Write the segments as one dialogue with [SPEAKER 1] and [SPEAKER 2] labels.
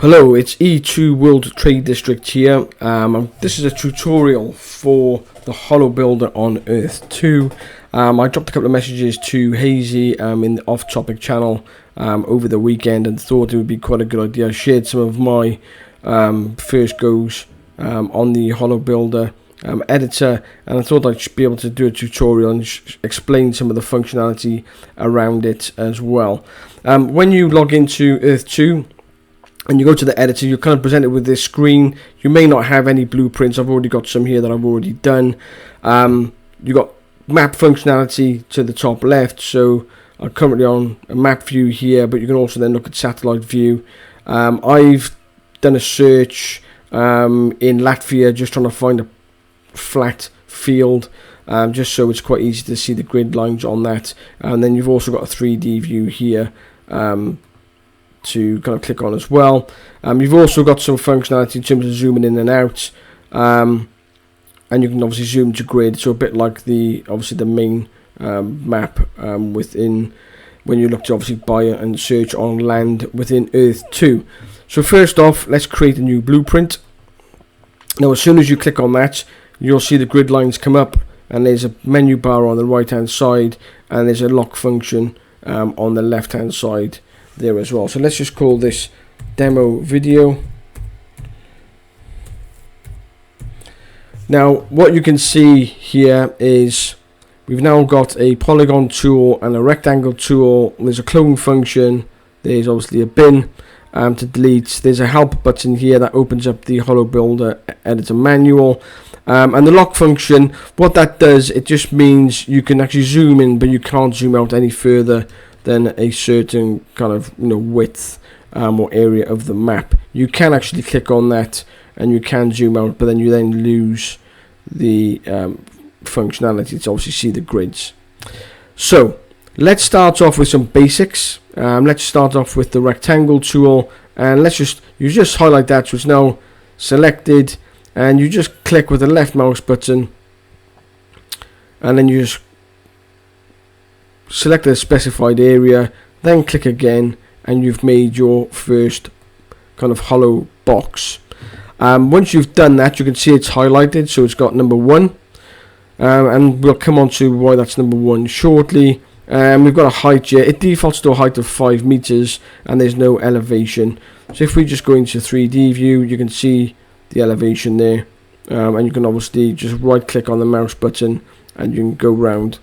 [SPEAKER 1] Hello, it's E2 World Trade District here. This is a tutorial for the Holobuilder on Earth2. I dropped a couple of messages to Hazy in the off-topic channel over the weekend and thought it would be quite a good idea. I shared some of my first goes on the Holobuilder editor, and I thought I should be able to do a tutorial and explain some of the functionality around it as well. When you log into Earth2 and you go to the editor, you're kind of presented with this screen. You may not have any blueprints. I've already got some here that I've already done. You've got map functionality to the top left, so I'm currently on a map view here, but you can also then look at satellite view. I've done a search in Latvia, just trying to find a flat field, just so it's quite easy to see the grid lines on that. And then you've also got a 3D view here to kind of click on as well. You've also got some functionality in terms of zooming in and out, and you can obviously zoom to grid, so a bit like the main map within when you look to obviously buy and search on land within Earth2. So first off, let's create a new blueprint. Now as soon as you click on that, you'll see the grid lines come up, and there's a menu bar on the right hand side, and there's a lock function on the left hand side there as well. So let's just call this demo video. Now what you can see here is we've now got a polygon tool and a rectangle tool. There's a clone function, there's obviously a bin to delete, there's a help button here that opens up the Holobuilder editor manual, and the lock function, what that does, it just means you can actually zoom in, but you can't zoom out any further than a certain kind of width or area of the map. You can actually click on that and you can zoom out, but then you lose the functionality to obviously see the grids. So let's start off with some basics. Let's start off with the rectangle tool, and you just highlight that so it's now selected, and you just click with the left mouse button, and then you just select a specified area, then click again, and you've made your first kind of hollow box. Once you've done that, you can see it's highlighted, so it's got number 1, and we'll come on to why that's number 1 shortly. We've got a height here. It defaults to a height of 5 meters, and there's no elevation. So if we just go into 3D view, you can see the elevation there, and you can obviously just right click on the mouse button and you can go round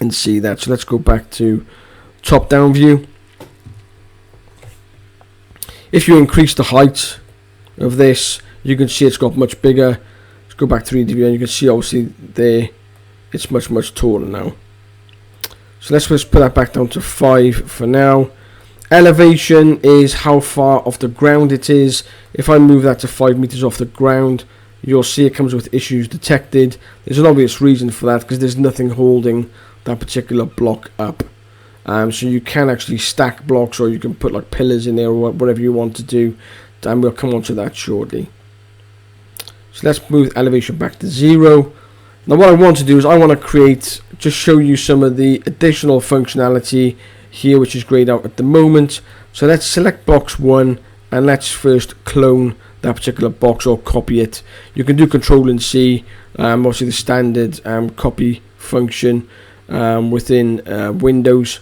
[SPEAKER 1] and see that. So let's go back to top down view. If you increase the height of this, you can see it's got much bigger. Let's go back 3D view, and you can see obviously there it's much taller now. So let's just put that back down to 5 for now. Elevation is how far off the ground it is. If I move that to 5 meters off the ground, you'll see it comes with issues detected. There's an obvious reason for that, because there's nothing holding that particular block up. So you can actually stack blocks, or you can put like pillars in there, or whatever you want to do, and we'll come on to that shortly. So let's move elevation back to 0. Now what I want to do is I want to just show you some of the additional functionality here, which is grayed out at the moment. So let's select box 1, and let's first clone that particular box or copy it. You can do Control and C, obviously the standard copy function within Windows.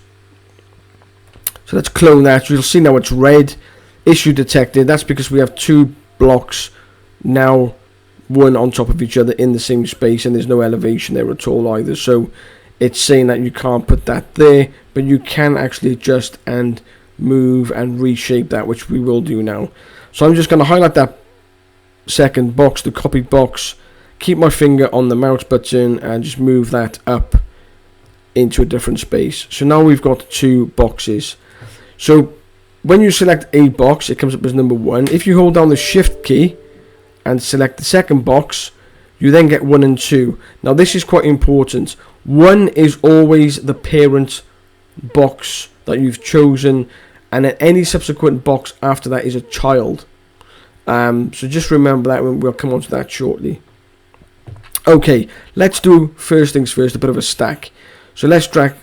[SPEAKER 1] So let's clone that. You'll see now it's red, issue detected. That's because we have 2 blocks now, one on top of each other in the same space, and there's no elevation there at all either. So it's saying that you can't put that there, but you can actually adjust and move and reshape that, which we will do now. So I'm just going to highlight that second box, the copied box, keep my finger on the mouse button, and just move that up into a different space. So now we've got 2 boxes. So when you select a box, it comes up as number 1. If you hold down the shift key and select the second box, you then get 1 and 2. Now this is quite important. 1 is always the parent box that you've chosen, and then any subsequent box after that is a child. So just remember that, when we'll come on to that shortly. Okay, let's do first things first, a bit of a stack. So let's drag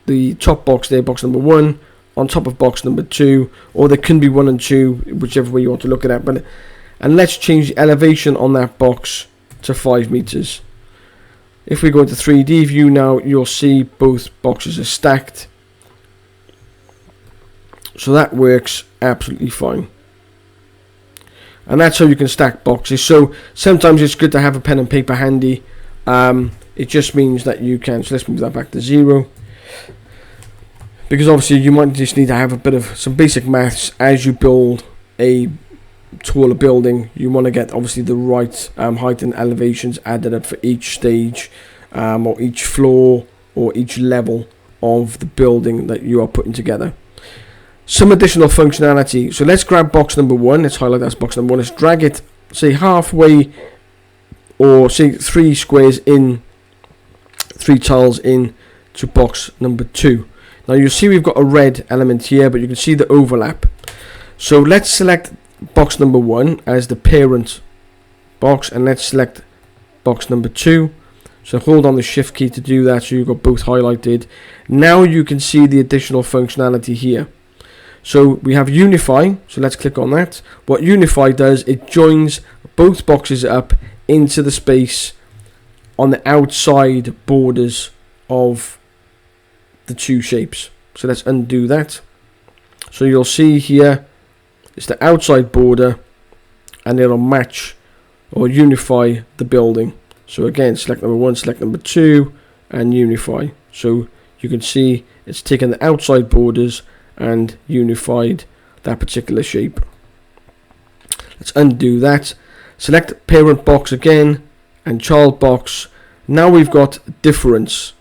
[SPEAKER 1] the top box there, box number 1, on top of box number 2, or there can be 1 and 2, whichever way you want to look at it. And let's change the elevation on that box to 5 meters. If we go into 3D view now, you'll see both boxes are stacked. So that works absolutely fine. And that's how you can stack boxes. So sometimes it's good to have a pen and paper handy. It just means that you can, so let's move that back to 0. Because obviously you might just need to have a bit of some basic maths as you build a taller building. You want to get obviously the right height and elevations added up for each stage, or each floor, or each level of the building that you are putting together. Some additional functionality. So let's grab box number 1. Let's highlight that's box number 1. Let's drag it, say halfway, or say 3 squares in, 3 tiles in to box number 2. Now you'll see we've got a red element here, but you can see the overlap. So let's select box number 1 as the parent box, and let's select box number 2. So hold on the shift key to do that, so you've got both highlighted. Now you can see the additional functionality here. So we have Unify, so let's click on that. What Unify does, it joins both boxes up into the space on the outside borders of the 2 shapes. So let's undo that. So you'll see here, it's the outside border, and it'll match or unify the building. So again, select number 1, select number 2, and Unify. So you can see it's taken the outside borders and unified that particular shape. Let's undo that. Select parent box again and child box. Now we've got difference.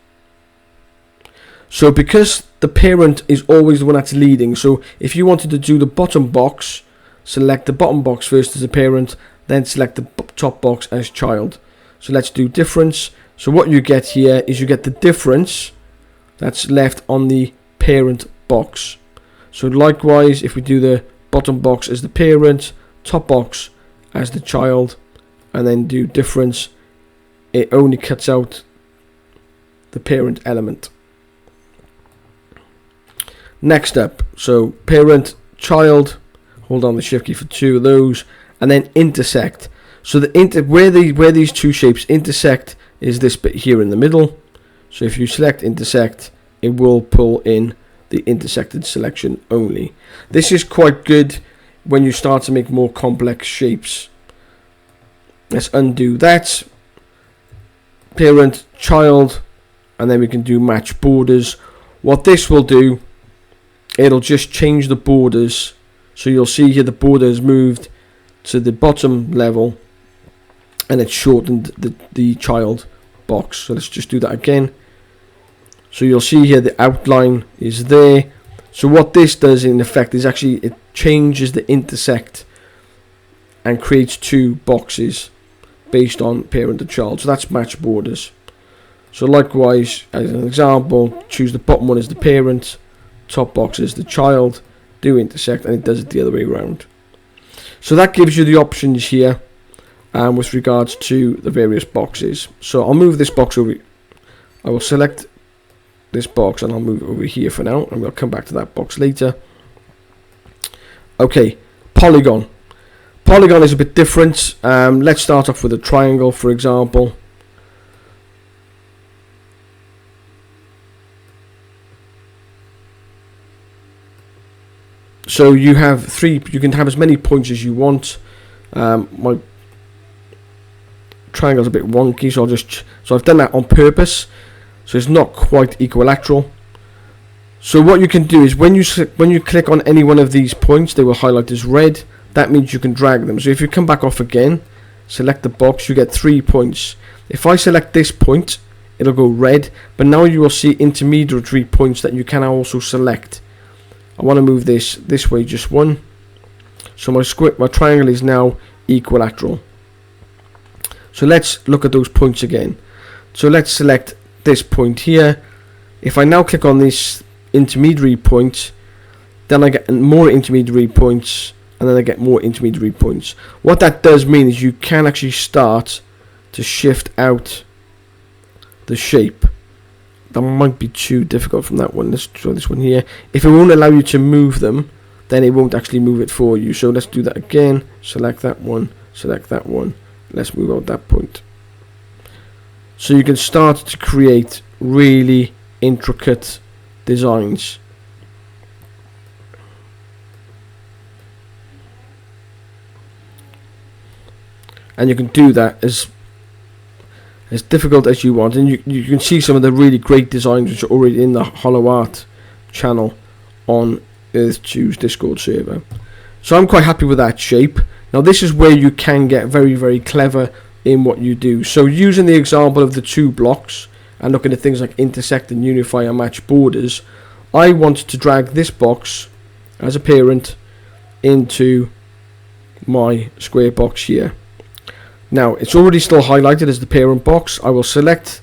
[SPEAKER 1] So because the parent is always the one that's leading, so if you wanted to do the bottom box, select the bottom box first as a parent, then select the top box as child. So let's do difference. So what you get here is you get the difference that's left on the parent box. So likewise, if we do the bottom box as the parent, top box as the child, and then do difference, it only cuts out the parent element. Next up, so parent, child, hold on the shift key for 2 of those, and then intersect. So where these 2 shapes intersect is this bit here in the middle. So if you select intersect, it will pull in the intersected selection only. This is quite good when you start to make more complex shapes. Let's undo that. Parent, child, and then we can do match borders. What this will do, it'll just change the borders. So you'll see here the border has moved to the bottom level, and it's shortened the child box. So let's just do that again. So you'll see here the outline is there. So what this does in effect is actually it changes the intersect and creates 2 boxes based on parent and child. So that's match borders. So likewise, as an example, choose the bottom one as the parent, top box as the child, do intersect, and it does it the other way around. So that gives you the options here with regards to the various boxes. So I'll move this box over. I will select this box and I'll move it over here for now, and we'll come back to that box later. Okay, Polygon. Polygon is a bit different. Let's start off with a triangle, for example. So you have 3. You can have as many points as you want. My triangle's a bit wonky, so I've done that on purpose. So it's not quite equilateral. So what you can do is when you click on any one of these points, they will highlight as red. That means you can drag them. So if you come back off again, select the box, you get 3 points. If I select this point, it'll go red. But now you will see intermediary points that you can also select. I want to move this way just 1. So my triangle is now equilateral. So let's look at those points again. So let's select this point here. If I now click on this intermediary point, then I get more intermediary points, and then I get more intermediary points. What that does mean is you can actually start to shift out the shape that might be too difficult from that one. Let's try this one here. If it won't allow you to move them, then it won't actually move it for you. So let's do that again. Select that one, select that one. Let's move out that point. So you can start to create really intricate designs. And you can do that as difficult as you want, and you can see some of the really great designs which are already in the Holo Art channel on Earth2's Discord server. So I'm quite happy with that shape. Now this is where you can get very, very clever in what you do. So using the example of the two blocks and looking at things like intersect and unify and match borders, I want to drag this box as a parent into my square box here. Now it's already still highlighted as the parent box. I will select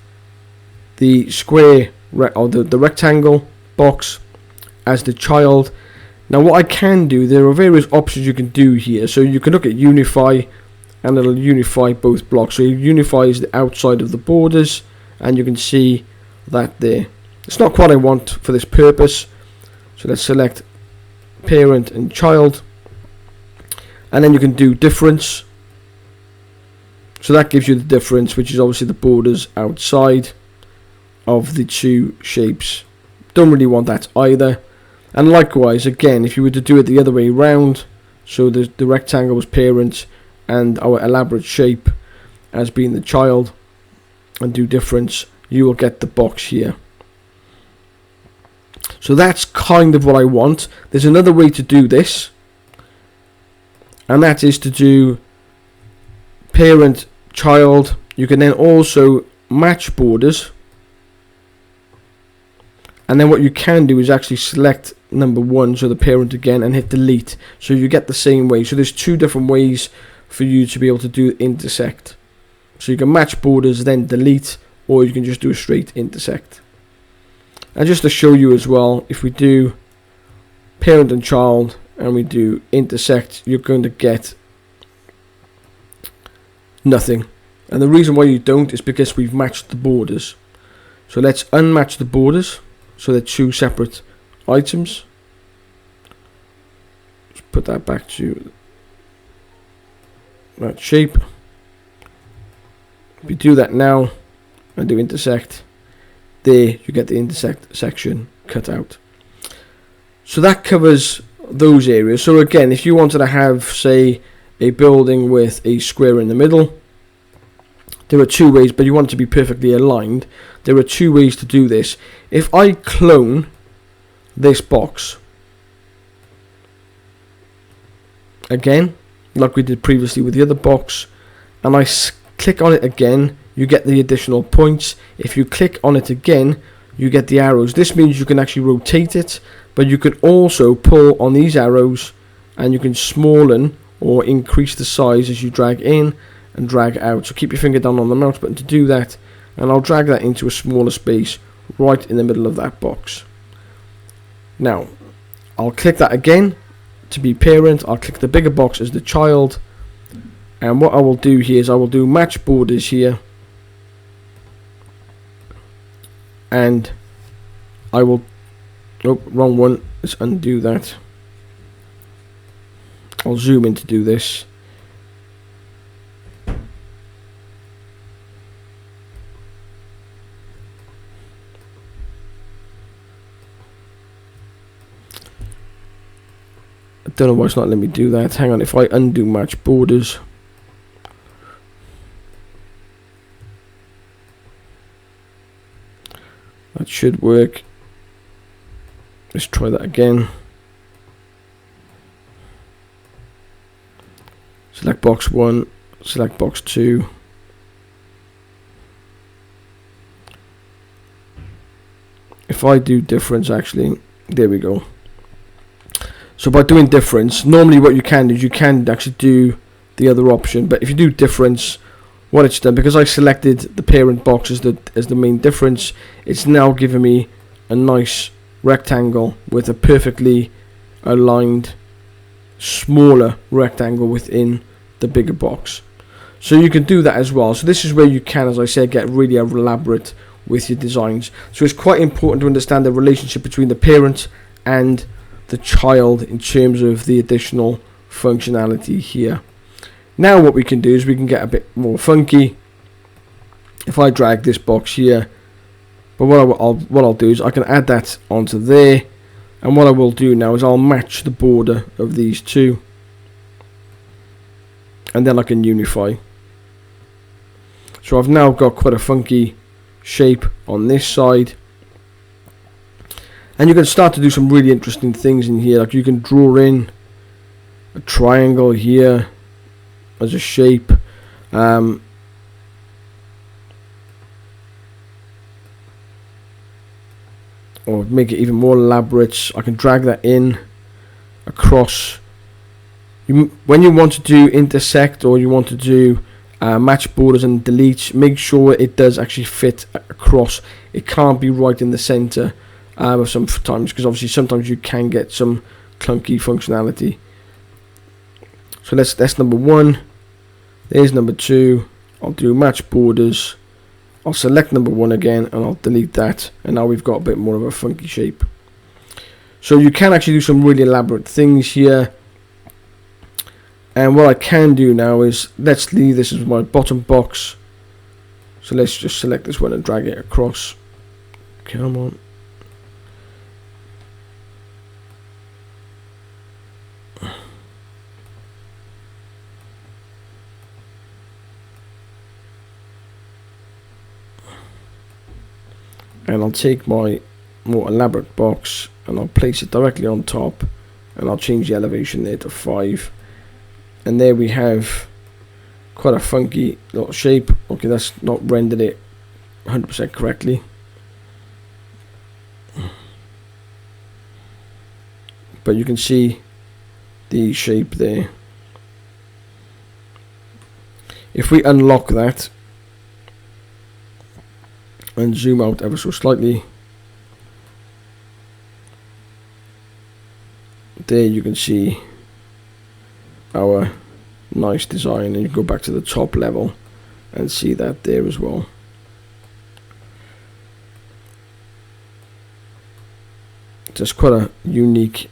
[SPEAKER 1] the square or the rectangle box as the child. Now what I can do, there are various options you can do here. So you can look at unify, and it'll unify both blocks. So it unifies the outside of the borders, and you can see that there. It's not what I want for this purpose. So let's select parent and child, and then you can do difference. So that gives you the difference, which is obviously the borders outside of the two shapes. Don't really want that either. And likewise, again, if you were to do it the other way around, so the rectangle was parent and our elaborate shape as being the child, and do difference, you will get the box here. So that's kind of what I want. There's another way to do this, and that is to do parent, child. You can then also match borders, and then what you can do is actually select number one, so the parent again, and hit delete, so you get the same way. So there's two different ways for you to be able to do intersect. So you can match borders, then delete, or you can just do a straight intersect. And just to show you as well, if we do parent and child and we do intersect, you're going to get nothing. And the reason why you don't is because we've matched the borders. So let's unmatch the borders, so they're two separate items. Let's put that back to that shape. If we do that now and do intersect, there you get the intersect section cut out. So that covers those areas. So again, if you wanted to have, say, a building with a square in the middle, there are two ways, but you want it to be perfectly aligned. There are two ways to do this. If I clone this box again, like we did previously with the other box, and I click on it again, you get the additional points. If you click on it again, you get the arrows. This means you can actually rotate it, but you can also pull on these arrows, and you can smallen or increase the size as you drag in and drag out. So keep your finger down on the mouse button to do that, and I'll drag that into a smaller space right in the middle of that box. Now I'll click that again to be parent. I'll click the bigger box as the child, and what I will do here is I will do match borders here, and I will, oh, wrong one, let's undo that. I'll zoom in to do this. I don't know why it's not letting me do that. Hang on, if I undo match borders, that should work. Let's try that again. Select box 1, select box 2. If I do difference, actually, there we go. So by doing difference, normally what you can do is you can actually do the other option, but if you do difference, what it's done, because I selected the parent box as the main difference, it's now giving me a nice rectangle with a perfectly aligned smaller rectangle within the bigger box. So you can do that as well. So this is where you can, as I said, get really elaborate with your designs. So it's quite important to understand the relationship between the parent and the child in terms of the additional functionality here. Now what we can do is we can get a bit more funky. If I drag this box here, but what I'll do is I can add that onto there, and what I will do now is I'll match the border of these two, and then I can unify. So I've now got quite a funky shape on this side, and you can start to do some really interesting things in here. Like you can draw in a triangle here as a shape, or make it even more elaborate. I can drag that in across. When you want to do intersect, or you want to do match borders and delete, make sure it does actually fit across. It can't be right in the center sometimes, because obviously sometimes you can get some clunky functionality. So that's number one. There's number two. I'll do match borders. I'll select number one again, and I'll delete that, and now we've got a bit more of a funky shape. So you can actually do some really elaborate things here. And what I can do now is, let's leave this as my bottom box. So let's just select this one and drag it across. Come on. And I'll take my more elaborate box and I'll place it directly on top, and I'll change the elevation there to 5. And there we have quite a funky little shape. Okay, that's not rendered it 100% correctly, but you can see the shape there. If we unlock that and zoom out ever so slightly, there you can see our nice design, and you go back to the top level and see that there as well. Just quite a unique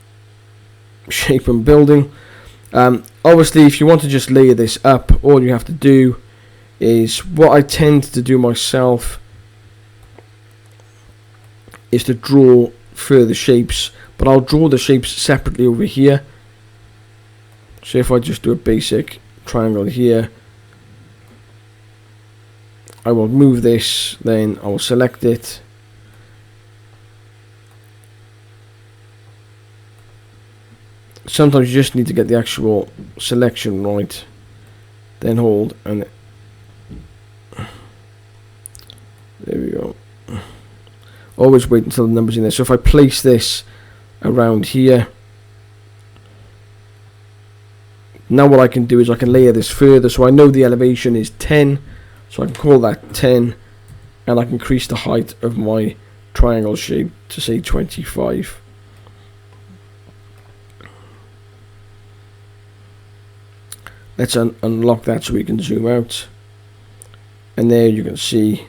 [SPEAKER 1] shape and building. Obviously if you want to just layer this up, all you have to do is, what I tend to do myself is to draw further shapes, but I'll draw the shapes separately over here. So if I just do a basic triangle here, I will move this, then I will select it, sometimes you just need to get the actual selection right, then hold, and there we go. Always wait until the number's in there. So if I place this around here, now what I can do is I can layer this further. So I know the elevation is 10, so I can call that 10, and I can increase the height of my triangle shape to say 25. Let's unlock that so we can zoom out, and there you can see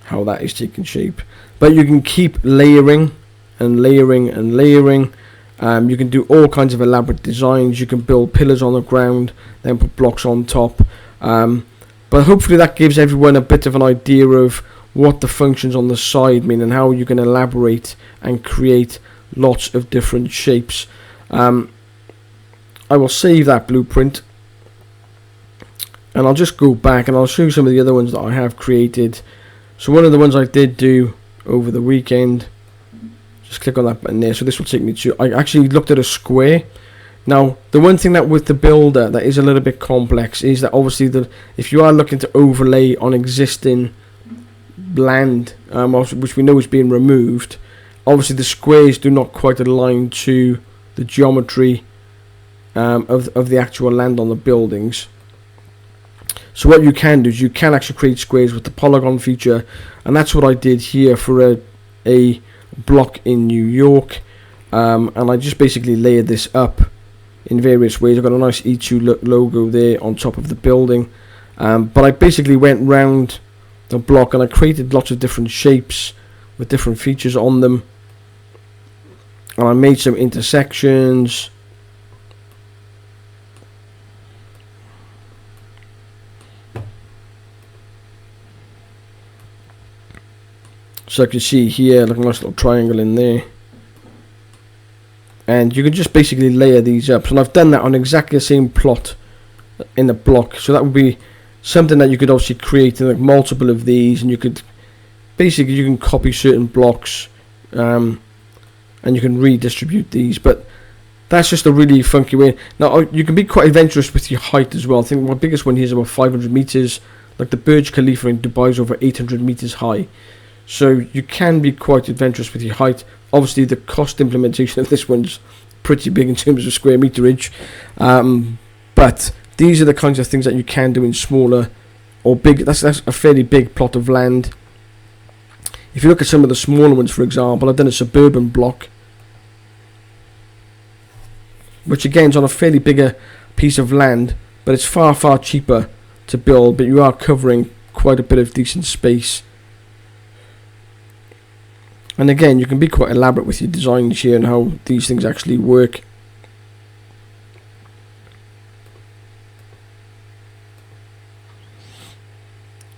[SPEAKER 1] how that is taking shape. But you can keep layering and layering and layering. You can do all kinds of elaborate designs. You can build pillars on the ground, then put blocks on top. But hopefully that gives everyone a bit of an idea of what the functions on the side mean, and how you can elaborate and create lots of different shapes. I will save that blueprint, and I'll just go back and I'll show you some of the other ones that I have created. So one of the ones I did do over the weekend, just click on that button there. So this will take me to, I actually looked at a square. Now the one thing that with the builder that is a little bit complex is that obviously if you are looking to overlay on existing land, which we know is being removed, obviously the squares do not quite align to the geometry of the actual land on the buildings. So what you can do is you can actually create squares with the Polygon feature, and that's what I did here for a block in New York. And I just basically layered this up in various ways. I've got a nice E2 logo there on top of the building, but I basically went round the block, and I created lots of different shapes with different features on them, and I made some intersections. So I can see here, like a nice little triangle in there. And you can just basically layer these up. And I've done that on exactly the same plot in the block. So that would be something that you could obviously create in like multiple of these. And you could, basically you can copy certain blocks. And you can redistribute these. But that's just a really funky way. Now you can be quite adventurous with your height as well. I think my biggest one here is about 500 meters. Like the Burj Khalifa in Dubai is over 800 meters high. So you can be quite adventurous with your height. Obviously the cost implementation of this one's pretty big in terms of square meterage. But these are the kinds of things that you can do in smaller or big. That's a fairly big plot of land. If you look at some of the smaller ones, for example, I've done a suburban block, which again is on a fairly bigger piece of land, but it's far, far cheaper to build, but you are covering quite a bit of decent space. And again, you can be quite elaborate with your designs here and how these things actually work.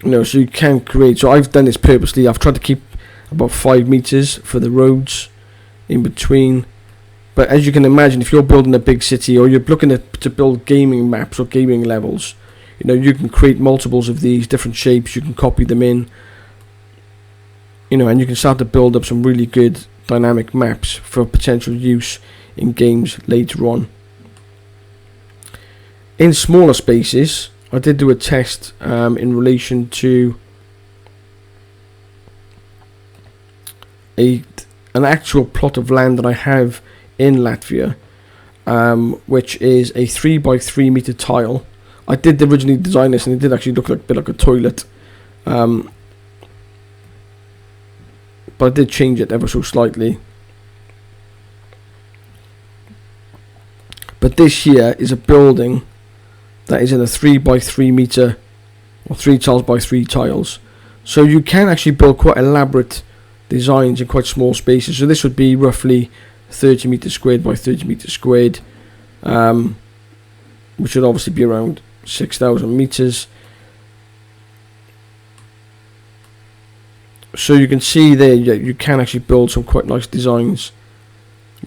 [SPEAKER 1] You know, so you can create. So I've done this purposely. I've tried to keep about 5 meters for the roads in between. But as you can imagine, if you're building a big city or you're looking to build gaming maps or gaming levels, you know, you can create multiples of these different shapes. You can copy them in. You know, and you can start to build up some really good dynamic maps for potential use in games later on. In smaller spaces, I did do a test in relation to an actual plot of land that I have in Latvia, which is a 3x3 meter tile. I did originally design this, and it did actually look like a bit like a toilet. But I did change it ever so slightly. But this here is a building that is in a 3x3 meter or 3 tiles by 3 tiles. So you can actually build quite elaborate designs in quite small spaces. So this would be roughly 30 meters squared by 30 meters squared, which would obviously be around 6,000 meters. So you can see there you can actually build some quite nice designs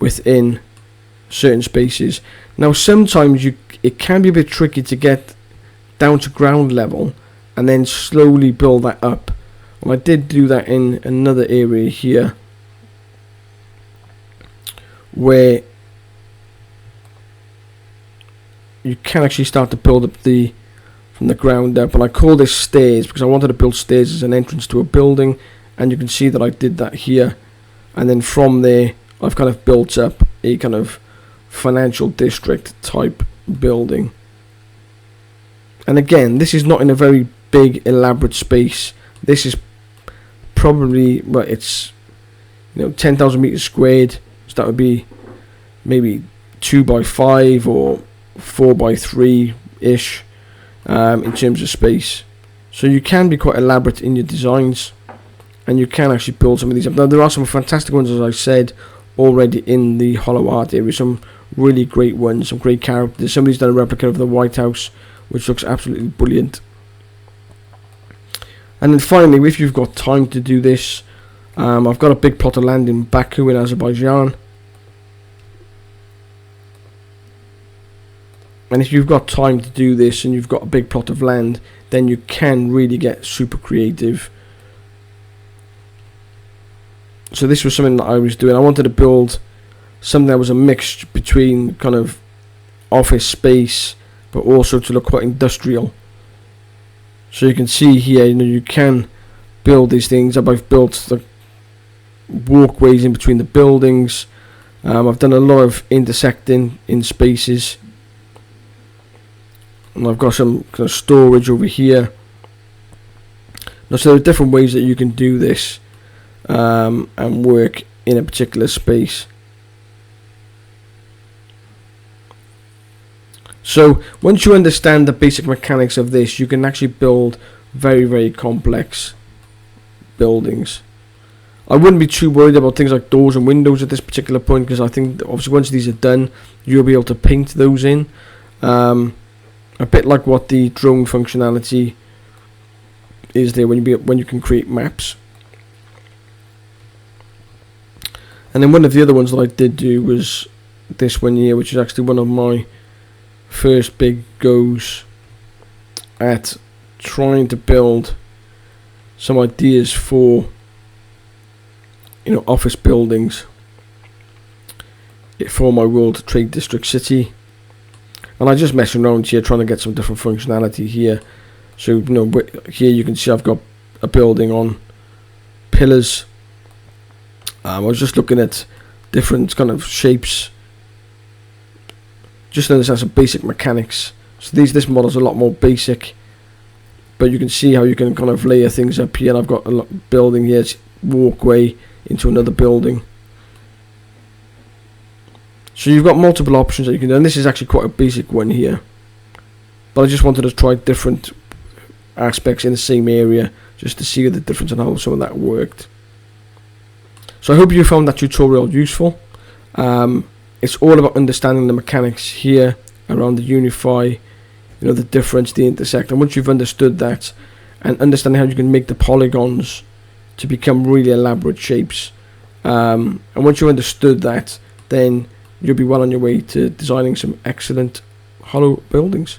[SPEAKER 1] within certain spaces. Now sometimes it can be a bit tricky to get down to ground level and then slowly build that up. Well, I did do that in another area here where you can actually start to build up from the ground up, and I call this stairs because I wanted to build stairs as an entrance to a building. And you can see that I did that here, and then from there I've kind of built up a kind of financial district type building. And again, this is not in a very big elaborate space. This is probably, well, it's 10,000 meters squared, so that would be maybe 2x5 or 4x3 ish in terms of space. So you can be quite elaborate in your designs, and you can actually build some of these up. Now there are some fantastic ones, as I said, already in the Holo Art area. Some really great ones, some great characters. Somebody's done a replica of the White House, which looks absolutely brilliant. And then finally, if you've got time to do this, I've got a big plot of land in Baku in Azerbaijan. And if you've got time to do this and you've got a big plot of land, then you can really get super creative. So this was something that I was doing. I wanted to build something that was a mix between kind of office space, but also to look quite industrial. So you can see here, you can build these things up. I've built the walkways in between the buildings. I've done a lot of intersecting in spaces. And I've got some kind of storage over here. Now, so there are different ways that you can do this. And work in a particular space. So once you understand the basic mechanics of this, you can actually build very, very complex buildings. I wouldn't be too worried about things like doors and windows at this particular point, because I think that obviously once these are done, you'll be able to paint those in. A bit like what the drone functionality is there when you can create maps. And then one of the other ones that I did do was this one here, which is actually one of my first big goes at trying to build some ideas for, you know, office buildings for my World Trade District city. And I just messing around here trying to get some different functionality here. So, you know, here you can see I've got a building on pillars. I was just looking at different kind of shapes, just to understand some basic mechanics. So this model's a lot more basic, but you can see how you can kind of layer things up here. And I've got a building here, it's walkway into another building. So you've got multiple options that you can do, and this is actually quite a basic one here. But I just wanted to try different aspects in the same area, just to see the difference and how some of that worked. So I hope you found that tutorial useful. It's all about understanding the mechanics here around the Unify, you know, the difference, the intersect, and once you've understood that and understanding how you can make the polygons to become really elaborate shapes, and once you understood that, then you'll be well on your way to designing some excellent hollow buildings.